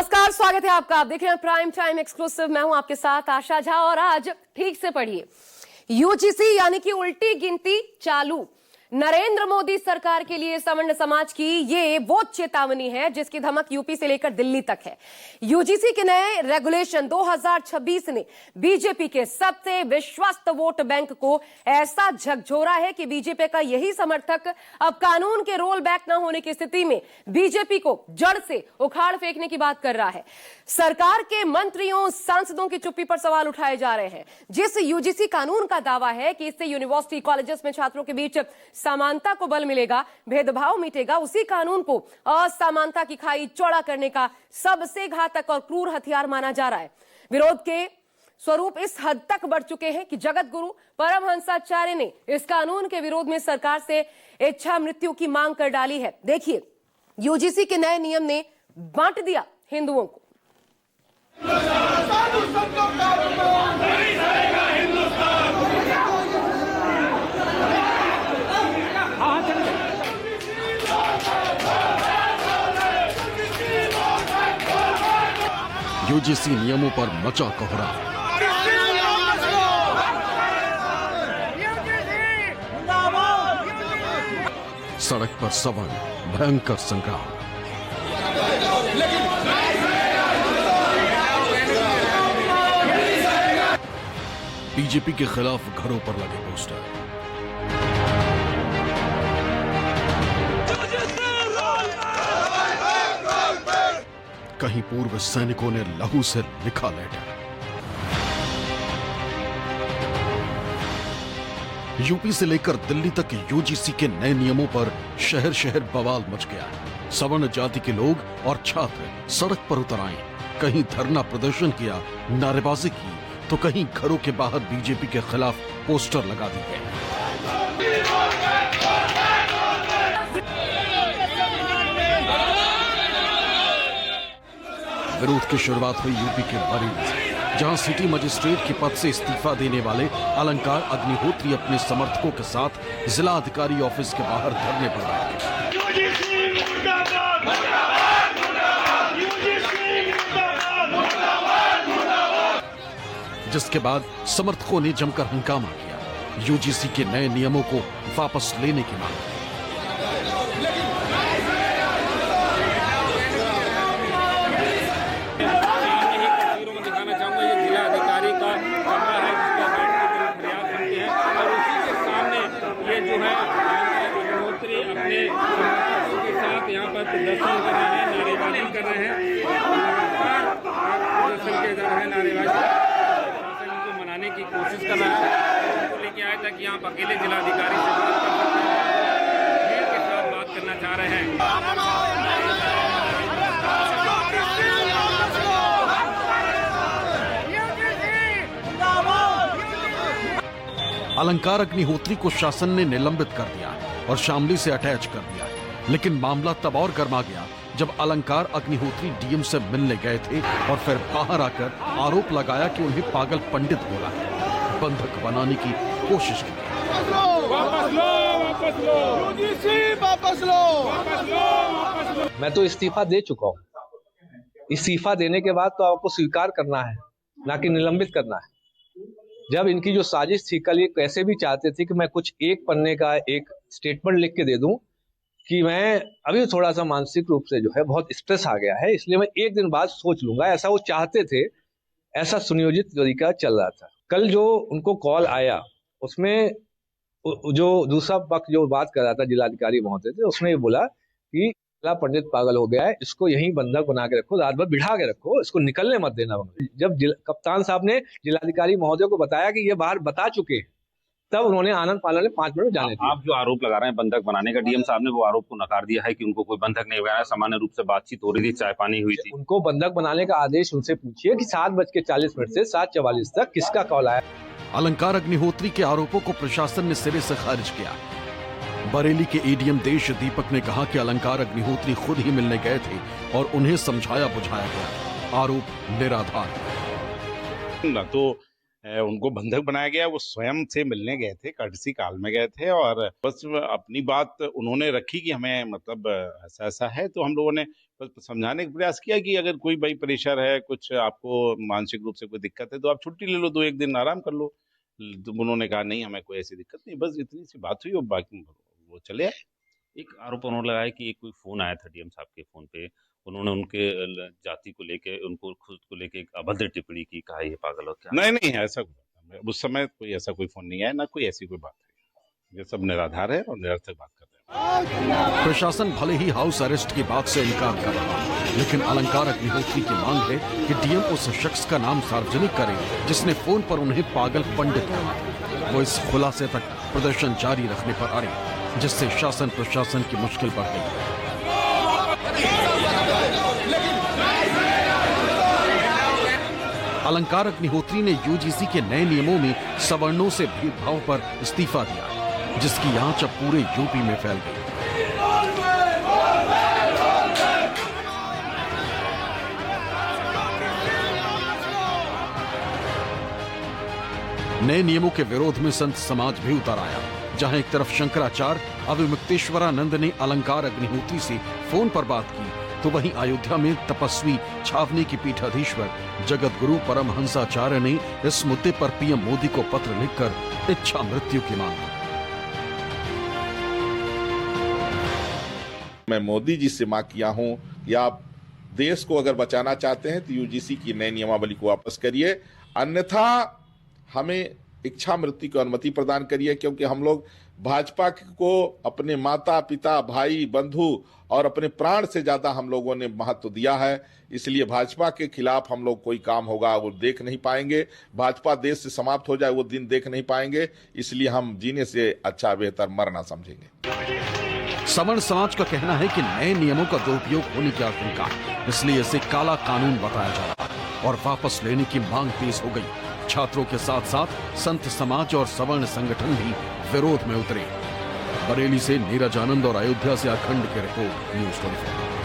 नमस्कार, स्वागत है आपका। आप देख रहे हैं प्राइम टाइम एक्सक्लूसिव। मैं हूं आपके साथ आशा झा और आज ठीक से पढ़िए, यूजीसी यानी कि उल्टी गिनती चालू। नरेंद्र मोदी सरकार के लिए सवर्ण समाज की ये वो चेतावनी है जिसकी धमक यूपी से लेकर दिल्ली तक है। यूजीसी के नए रेगुलेशन 2026 ने बीजेपी के सबसे विश्वस्त वोट बैंक को ऐसा झकझोरा है कि बीजेपी का यही समर्थक अब कानून के रोल बैक न होने की स्थिति में बीजेपी को जड़ से उखाड़ फेंकने की बात कर रहा है। सरकार के मंत्रियों सांसदों की चुप्पी पर सवाल उठाए जा रहे हैं। जिस यूजीसी कानून का दावा है कि इससे यूनिवर्सिटी कॉलेजेस में छात्रों के बीच समानता को बल मिलेगा, भेदभाव मिटेगा, उसी कानून को असमानता की खाई चौड़ा करने का सबसे घातक और क्रूर हथियार माना जा रहा है। विरोध के स्वरूप इस हद तक बढ़ चुके हैं कि जगत गुरु परमहंसाचार्य ने इस कानून के विरोध में सरकार से इच्छा मृत्यु की मांग कर डाली है। देखिए, यूजीसी के नए नियम ने बांट दिया हिंदुओं को। यूजीसी नियमों पर मचा कोहरा। सड़क पर सवर्ण भयंकर संग्राम। बीजेपी के खिलाफ घरों पर लगे पोस्टर। कहीं पूर्व सैनिकों ने लहू से लिखा लेटर। यूपी से लेकर दिल्ली तक यूजीसी के नए नियमों पर शहर शहर बवाल मच गया। सवर्ण जाति के लोग और छात्र सड़क पर उतर आए। कहीं धरना प्रदर्शन किया, नारेबाजी की, तो कहीं घरों के बाहर बीजेपी के खिलाफ पोस्टर लगा दिए। विरोध की शुरुआत हुई यूपी के बरेली से, जहां सिटी मजिस्ट्रेट के पद से इस्तीफा देने वाले अलंकार अग्निहोत्री अपने समर्थकों के साथ जिला अधिकारी ऑफिस के बाहर धरने पर बैठे। जिसके बाद समर्थकों ने जमकर हंगामा किया। यूजीसी के नए नियमों को वापस लेने की मांग। यहाँ पर प्रदर्शन कर रहे हैं, नारेबाजी कर रहे हैं, लगातार प्रदर्शन किए जा रहे हैं, नारेबाजी प्रशासन को मनाने की कोशिश कर रहा है। उनको लेके आया था कि यहाँ पर अकेले जिलाधिकारी से बात कर सकते हैं, भीड़ के साथ बात करना चाह रहे हैं। अलंकार अग्निहोत्री को शासन ने निलंबित कर दिया और शामली से अटैच कर दिया। लेकिन मामला तब और गर्मा गया जब अलंकार अग्निहोत्री डीएम से मिलने गए थे और फिर बाहर आकर आरोप लगाया कि उन्हें पागल पंडित बोला है, बंधक बनाने की कोशिश की। मैं तो इस्तीफा दे चुका हूँ। इस्तीफा देने के बाद तो आपको स्वीकार करना है, ना कि निलंबित करना है। जब इनकी जो साजिश थी, कल ये कैसे भी चाहते थे कि मैं कुछ एक पन्ने का एक स्टेटमेंट लिख के दे दूं कि मैं अभी थोड़ा सा मानसिक रूप से जो है बहुत स्ट्रेस आ गया है, इसलिए मैं एक दिन बाद सोच लूंगा। ऐसा वो चाहते थे, ऐसा सुनियोजित तरीका चल रहा था। कल जो उनको कॉल आया उसमें जो दूसरा पक्ष जो बात कर रहा था, जिलाधिकारी महोदय थे, उसने ये बोला कि पंडित पागल हो गया है, इसको यहीं बंधक बना के रखो, रात भर बिठा के रखो, इसको निकलने मत देना। जब कप्तान साहब ने जिलाधिकारी महोदय को बताया कि ये बाहर बता चुके हैं, तब उन्होंने आनंद पालन ने 5 मिनट जाने दिया। आप जो आरोप लगा रहे हैं बंधक बनाने का, डीएम साहब ने वो आरोप को नकार दिया है कि उनको कोई बंधक नहीं बनाया। सामान्य रूप से बातचीत हो रही थी, चाय पानी हुई थी। उनको बंधक बनाने का आदेश उनसे पूछिए कि 7:40 से 7:44 तक किसका कॉल आया। अलंकार अग्निहोत्री के आरोपों को प्रशासन ने सिरे से खारिज किया। बरेली के एडीएम देश दीपक ने कहा कि अलंकार अग्निहोत्री खुद ही मिलने गए थे और उन्हें समझाया बुझाया गया। आरोप निराधार। तो उनको बंधक बनाया गया। वो स्वयं से मिलने गए थे, कर्टसी काल में गए थे और बस अपनी बात उन्होंने रखी कि हमें मतलब ऐसा ऐसा है। तो हम लोगों ने बस समझाने का प्रयास किया कि अगर कोई भाई प्रेशर है, कुछ आपको मानसिक रूप से कोई दिक्कत है तो आप छुट्टी ले लो, 2-1 दिन आराम कर लो। तो उन्होंने कहा नहीं, हमें कोई ऐसी दिक्कत नहीं, बस इतनी सी बात हुई और बाकी वो चले आए। एक आरोप उन्होंने लगाया कि एक कोई फोन आया था डीएम साहब के फोन पे, उन्होंने उनके जाति को लेके, उनको खुद को लेके एक अभद्र टिप्पणी की, कहा ये पागल हो क्या। नहीं नहीं, ऐसा उस समय कोई ऐसा कोई फोन नहीं आया, ना कोई ऐसी कोई बात है। ये सब निराधार है और निरर्थक बात कर रहे हैं। प्रशासन भले ही हाउस अरेस्ट की बात से इनकार कर रहा है, लेकिन अलंकार अग्निहोत्री की मांग है कि डीएम उस शख्स का नाम सार्वजनिक करे जिसने फोन पर उन्हें पागल पंडित कहा। वो इस खुलासे तक प्रदर्शन जारी रखने पर अड़े, जिससे शासन प्रशासन की मुश्किल बढ़ गई। अलंकार अग्निहोत्री ने यूजीसी के नए नियमों में सवर्णों से भेदभाव पर इस्तीफा दिया, जिसकी आंच अब पूरे यूपी में फैल गई। नए नियमों के विरोध में संत समाज भी उतर आया, जहां एक तरफ शंकराचार्य अविमुक्तेश्वरानंद ने अलंकार अग्निहोत्री से फोन पर बात की, तो वहीं अयोध्या में तपस्वी छावनी की पीठाधीश्वर जगत गुरु परमहंसाचार्य ने इस मुद्दे पर पीएम मोदी को पत्र लिखकर इच्छा मृत्यु की मांग की। मैं मोदी जी से मांग किया हूं कि आप देश को अगर बचाना चाहते हैं तो यूजीसी की नई नियमावली को वापस करिए, अन्यथा हमें इच्छा मृत्यु की अनुमति प्रदान करिए, क्योंकि हम लोग भाजपा को अपने माता पिता भाई बंधु और अपने प्राण से ज्यादा हम लोगों ने महत्व दिया है। इसलिए भाजपा के खिलाफ हम लोग कोई काम होगा वो देख नहीं पाएंगे, भाजपा देश से समाप्त हो जाए वो दिन देख नहीं पाएंगे, इसलिए हम जीने से अच्छा बेहतर मरना समझेंगे। सवर्ण समाज का कहना है कि नए नियमों का दुरुपयोग होने की आशंका है, इसलिए इसे काला कानून बताया जा रहा है और वापस लेने की मांग तेज हो गई। छात्रों के साथ साथ संत समाज और सवर्ण संगठन भी विरोध में उतरे। बरेली से नीरज आनंद और अयोध्या से अखंड की रिपोर्ट, न्यूज़ 24।